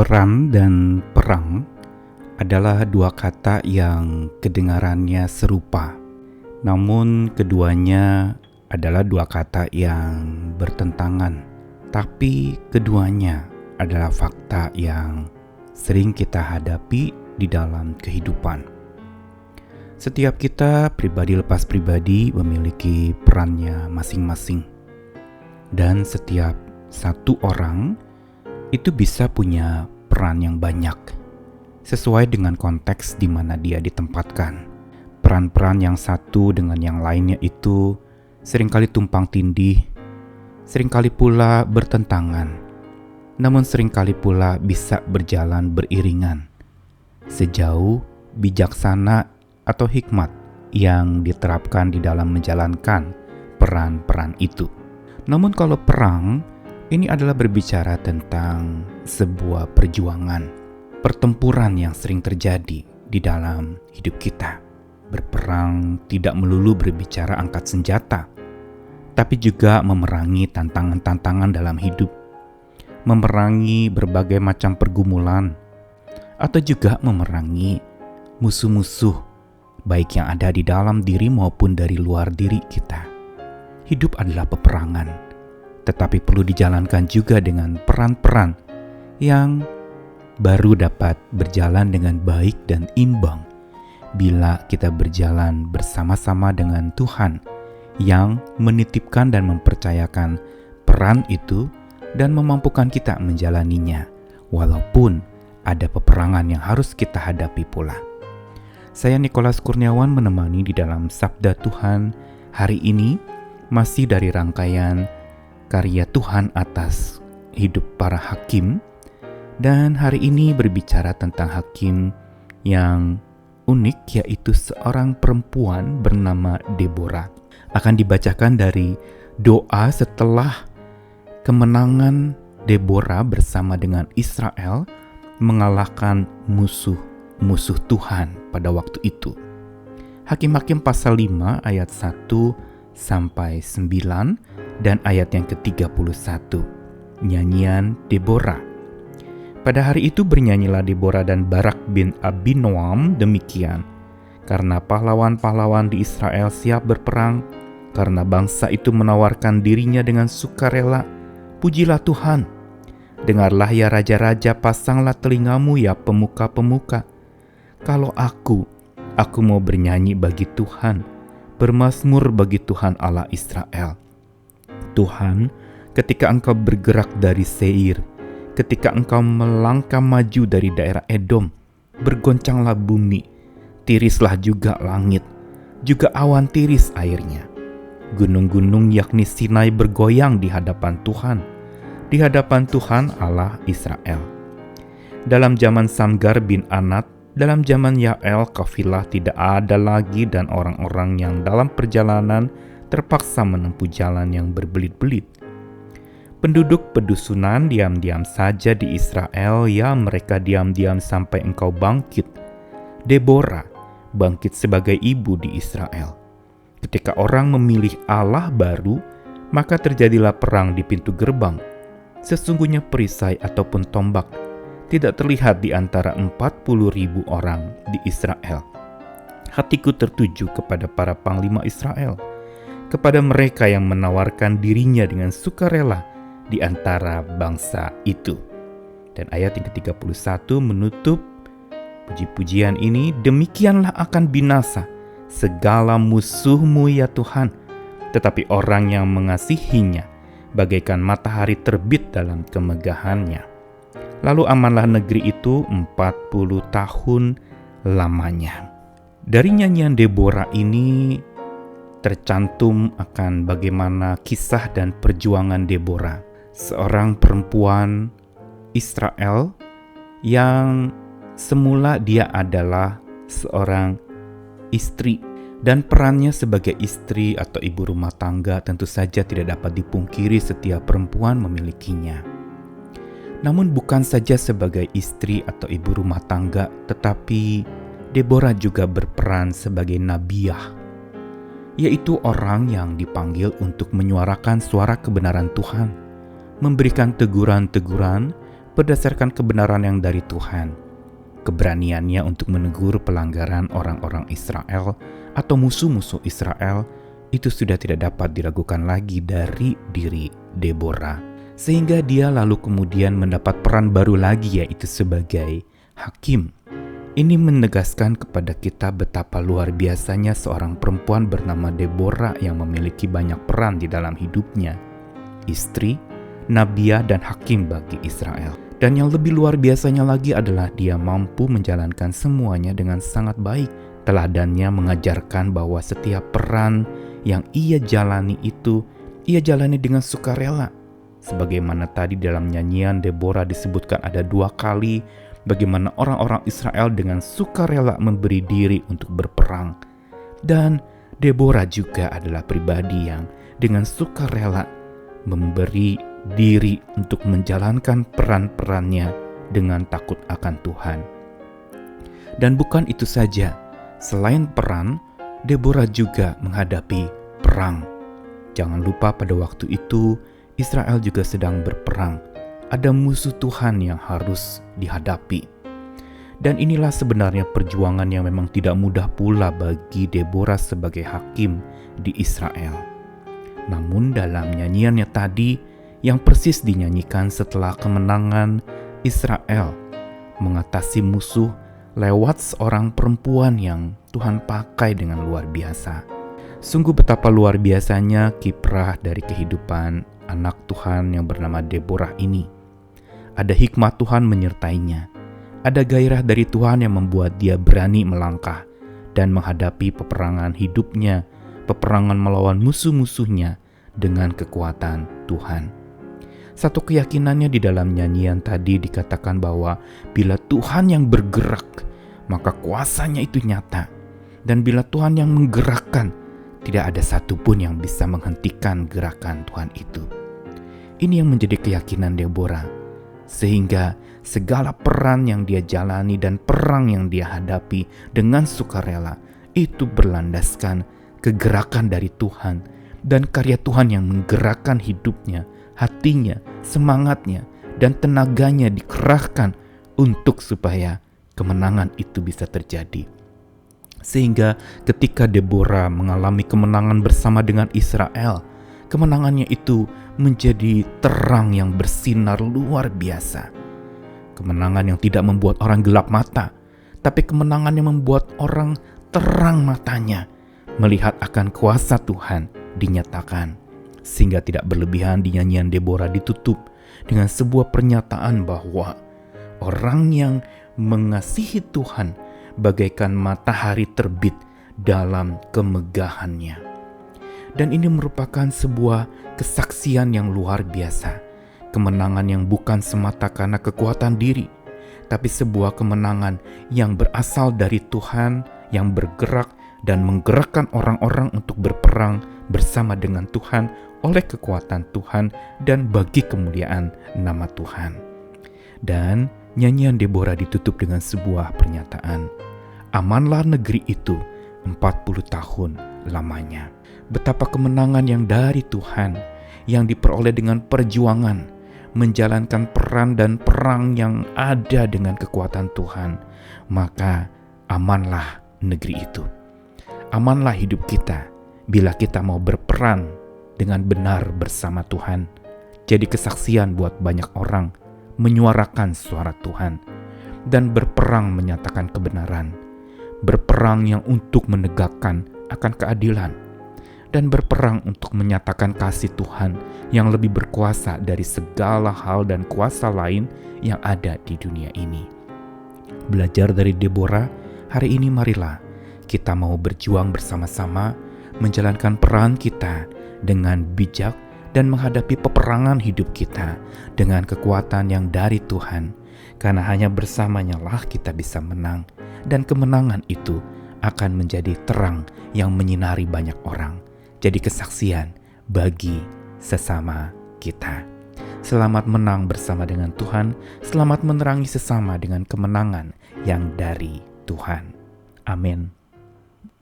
Peran dan perang adalah dua kata yang kedengarannya serupa. Namun keduanya adalah dua kata yang bertentangan. Tapi keduanya adalah fakta yang sering kita hadapi di dalam kehidupan. Setiap kita pribadi lepas pribadi memiliki perannya masing-masing. Dan setiap satu orang itu bisa punya peran yang banyak, sesuai dengan konteks di mana dia ditempatkan. Peran-peran yang satu dengan yang lainnya itu seringkali tumpang tindih, seringkali pula bertentangan, namun seringkali pula bisa berjalan beriringan, sejauh bijaksana atau hikmat yang diterapkan di dalam menjalankan peran-peran itu. Namun kalau perang, ini adalah berbicara tentang sebuah perjuangan, pertempuran yang sering terjadi di dalam hidup kita. Berperang tidak melulu berbicara angkat senjata, tapi juga memerangi tantangan-tantangan dalam hidup, memerangi berbagai macam pergumulan, atau juga memerangi musuh-musuh, baik yang ada di dalam diri maupun dari luar diri kita. Hidup adalah peperangan, tetapi perlu dijalankan juga dengan peran-peran yang baru dapat berjalan dengan baik dan imbang bila kita berjalan bersama-sama dengan Tuhan yang menitipkan dan mempercayakan peran itu dan memampukan kita menjalaninya, walaupun ada peperangan yang harus kita hadapi pula. Saya Nikolas Kurniawan menemani di dalam Sabda Tuhan hari ini, masih dari rangkaian karya Tuhan atas hidup para hakim, dan hari ini berbicara tentang hakim yang unik, yaitu seorang perempuan bernama Deborah. Akan dibacakan dari doa setelah kemenangan Deborah bersama dengan Israel mengalahkan musuh Tuhan pada waktu itu. Hakim-hakim pasal 5 ayat 1 sampai 9 dan ayat yang ke-31. Nyanyian Deborah. Pada hari itu bernyanyilah Deborah dan Barak bin Abinoam demikian, karena pahlawan-pahlawan di Israel siap berperang, karena bangsa itu menawarkan dirinya dengan sukarela. Pujilah Tuhan. Dengarlah ya raja-raja, pasanglah telingamu ya pemuka-pemuka. Kalau aku mau bernyanyi bagi Tuhan, bermazmur bagi Tuhan Allah Israel. Tuhan, ketika engkau bergerak dari Seir, ketika engkau melangkah maju dari daerah Edom, bergoncanglah bumi, tirislah juga langit, juga awan tiris airnya. Gunung-gunung yakni Sinai bergoyang di hadapan Tuhan Allah Israel. Dalam zaman Samgar bin Anat, dalam zaman Yael kafilah tidak ada lagi, dan orang-orang yang dalam perjalanan terpaksa menempuh jalan yang berbelit-belit. Penduduk pedusunan diam-diam saja di Israel, ya mereka diam-diam sampai engkau bangkit. Deborah bangkit sebagai ibu di Israel. Ketika orang memilih Allah baru, maka terjadilah perang di pintu gerbang. Sesungguhnya perisai ataupun tombak tidak terlihat di antara 40.000 orang di Israel. Hatiku tertuju kepada para panglima Israel, kepada mereka yang menawarkan dirinya dengan sukarela di antara bangsa itu. Dan ayat yang ke-31 menutup puji-pujian ini, demikianlah akan binasa segala musuhmu ya Tuhan, tetapi orang yang mengasihinya bagaikan matahari terbit dalam kemegahannya. Lalu amanlah negeri itu 40 tahun lamanya. Dari nyanyian Deborah ini tercantum akan bagaimana kisah dan perjuangan Deborah, seorang perempuan Israel yang semula dia adalah seorang istri, dan perannya sebagai istri atau ibu rumah tangga tentu saja tidak dapat dipungkiri setiap perempuan memilikinya. Namun bukan saja sebagai istri atau ibu rumah tangga, tetapi Deborah juga berperan sebagai nabiah, yaitu orang yang dipanggil untuk menyuarakan suara kebenaran Tuhan, memberikan teguran-teguran berdasarkan kebenaran yang dari Tuhan. Keberaniannya untuk menegur pelanggaran orang-orang Israel atau musuh-musuh Israel itu sudah tidak dapat diragukan lagi dari diri Deborah. Sehingga dia lalu kemudian mendapat peran baru lagi, yaitu sebagai hakim. Ini menegaskan kepada kita betapa luar biasanya seorang perempuan bernama Deborah yang memiliki banyak peran di dalam hidupnya. Istri, nabiah, dan hakim bagi Israel. Dan yang lebih luar biasanya lagi adalah dia mampu menjalankan semuanya dengan sangat baik. Teladannya mengajarkan bahwa setiap peran yang ia jalani itu, ia jalani dengan sukarela. Sebagaimana tadi dalam nyanyian Deborah disebutkan ada 2 kali bagaimana orang-orang Israel dengan sukarela memberi diri untuk berperang. Dan Deborah juga adalah pribadi yang dengan sukarela memberi diri untuk menjalankan peran-perannya dengan takut akan Tuhan. Dan bukan itu saja, selain peran, Deborah juga menghadapi perang. Jangan lupa pada waktu itu Israel juga sedang berperang. Ada musuh Tuhan yang harus dihadapi. Dan inilah sebenarnya perjuangan yang memang tidak mudah pula bagi Deborah sebagai hakim di Israel. Namun dalam nyanyiannya tadi, yang persis dinyanyikan setelah kemenangan Israel mengatasi musuh lewat seorang perempuan yang Tuhan pakai dengan luar biasa. Sungguh betapa luar biasanya kiprah dari kehidupan anak Tuhan yang bernama Deborah ini. Ada hikmat Tuhan menyertainya. Ada gairah dari Tuhan yang membuat dia berani melangkah dan menghadapi peperangan hidupnya, peperangan melawan musuh-musuhnya dengan kekuatan Tuhan. Satu keyakinannya di dalam nyanyian tadi dikatakan bahwa bila Tuhan yang bergerak, maka kuasanya itu nyata. Dan bila Tuhan yang menggerakkan, tidak ada satupun yang bisa menghentikan gerakan Tuhan itu. Ini yang menjadi keyakinan Deborah. Sehingga segala peran yang dia jalani dan perang yang dia hadapi dengan sukarela, itu berlandaskan kegerakan dari Tuhan dan karya Tuhan yang menggerakkan hidupnya, hatinya, semangatnya, dan tenaganya dikerahkan untuk supaya kemenangan itu bisa terjadi. Sehingga ketika Deborah mengalami kemenangan bersama dengan Israel, kemenangannya itu menjadi terang yang bersinar luar biasa. Kemenangan yang tidak membuat orang gelap mata, tapi kemenangan yang membuat orang terang matanya, melihat akan kuasa Tuhan dinyatakan. Sehingga tidak berlebihan di nyanyian Deborah ditutup dengan sebuah pernyataan bahwa orang yang mengasihi Tuhan bagaikan matahari terbit dalam kemegahannya. Dan ini merupakan sebuah kesaksian yang luar biasa. Kemenangan yang bukan semata karena kekuatan diri, tapi sebuah kemenangan yang berasal dari Tuhan yang bergerak dan menggerakkan orang-orang untuk berperang bersama dengan Tuhan oleh kekuatan Tuhan dan bagi kemuliaan nama Tuhan. Dan nyanyian Deborah ditutup dengan sebuah pernyataan, amanlah negeri itu 40 tahun lamanya. Betapa kemenangan yang dari Tuhan, yang diperoleh dengan perjuangan, menjalankan peran dan perang yang ada dengan kekuatan Tuhan. Maka amanlah negeri itu. Amanlah hidup kita bila kita mau berperan dengan benar bersama Tuhan. Jadi kesaksian buat banyak orang, menyuarakan suara Tuhan, dan berperang menyatakan kebenaran. Berperang yang untuk menegakkan akan keadilan, dan berperang untuk menyatakan kasih Tuhan yang lebih berkuasa dari segala hal dan kuasa lain yang ada di dunia ini. Belajar dari Deborah, hari ini marilah kita mau berjuang bersama-sama, menjalankan peran kita dengan bijak dan menghadapi peperangan hidup kita dengan kekuatan yang dari Tuhan. Karena hanya bersamanya lah kita bisa menang, dan kemenangan itu akan menjadi terang yang menyinari banyak orang. Jadi kesaksian bagi sesama kita. Selamat menang bersama dengan Tuhan, selamat menerangi sesama dengan kemenangan yang dari Tuhan. Amin.